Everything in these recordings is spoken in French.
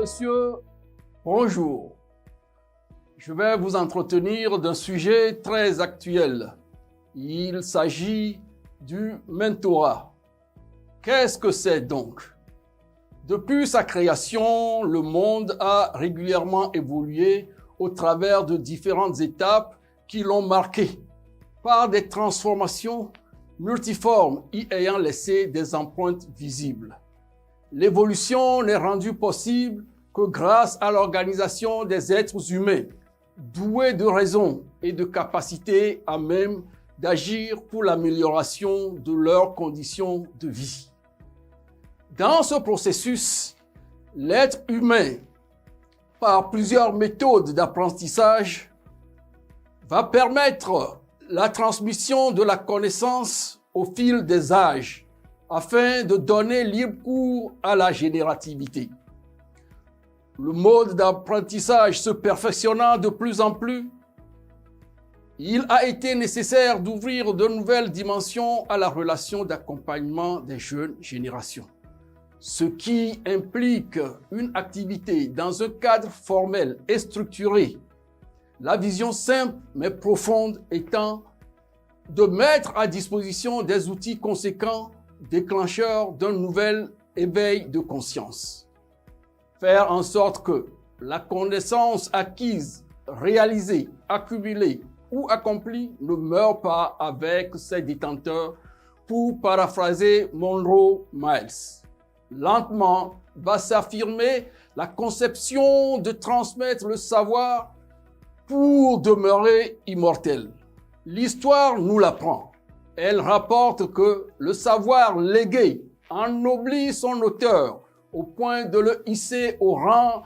Messieurs, bonjour. Je vais vous entretenir d'un sujet très actuel. Il s'agit du mentorat. Qu'est-ce que c'est donc? Depuis sa création, le monde a régulièrement évolué au travers de différentes étapes qui l'ont marqué par des transformations multiformes y ayant laissé des empreintes visibles. L'évolution n'est rendue possible que grâce à l'organisation des êtres humains, doués de raison et de capacité à même d'agir pour l'amélioration de leurs conditions de vie. Dans ce processus, l'être humain, par plusieurs méthodes d'apprentissage, va permettre la transmission de la connaissance au fil des âges, afin de donner libre cours à la générativité. Le mode d'apprentissage se perfectionnant de plus en plus, il a été nécessaire d'ouvrir de nouvelles dimensions à la relation d'accompagnement des jeunes générations, ce qui implique une activité dans un cadre formel et structuré. La vision simple mais profonde étant de mettre à disposition des outils conséquents déclencheurs d'un nouvel éveil de conscience. Faire en sorte que la connaissance acquise, réalisée, accumulée ou accomplie ne meure pas avec ses détenteurs, pour paraphraser Monroe Miles. Lentement va s'affirmer la conception de transmettre le savoir pour demeurer immortel. L'histoire nous l'apprend. Elle rapporte que le savoir légué ennoblit son auteur au point de le hisser au rang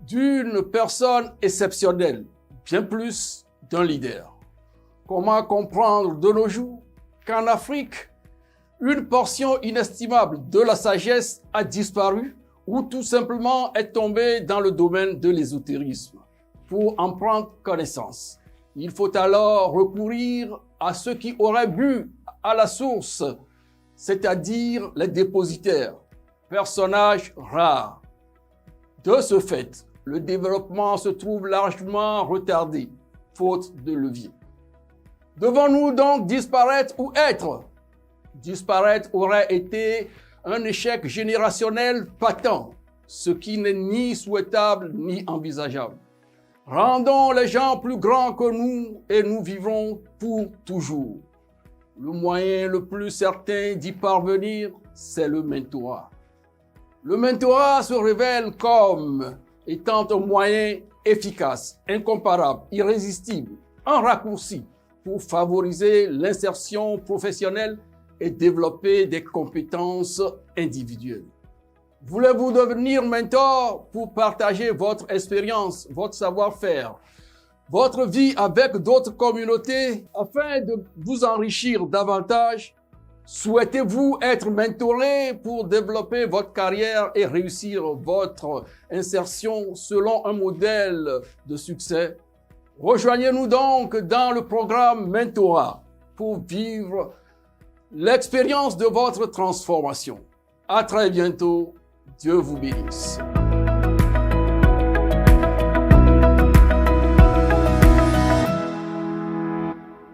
d'une personne exceptionnelle, bien plus d'un leader. Comment comprendre de nos jours qu'en Afrique, une portion inestimable de la sagesse a disparu ou tout simplement est tombée dans le domaine de l'ésotérisme? Pour en prendre connaissance, il faut alors recourir à ceux qui auraient bu à la source, c'est-à-dire les dépositaires, personnages rares. De ce fait, le développement se trouve largement retardé, faute de levier. Devons-nous donc disparaître ou être? Disparaître aurait été un échec générationnel patent, ce qui n'est ni souhaitable ni envisageable. Rendons les gens plus grands que nous et nous vivrons pour toujours. Le moyen le plus certain d'y parvenir, c'est le mentorat. Le mentorat se révèle comme étant un moyen efficace, incomparable, irrésistible, un raccourci pour favoriser l'insertion professionnelle et développer des compétences individuelles. Voulez-vous devenir mentor pour partager votre expérience, votre savoir-faire, votre vie avec d'autres communautés afin de vous enrichir davantage? Souhaitez-vous être mentoré pour développer votre carrière et réussir votre insertion selon un modèle de succès? Rejoignez-nous donc dans le programme Mentorat pour vivre l'expérience de votre transformation. À très bientôt. Dieu vous bénisse.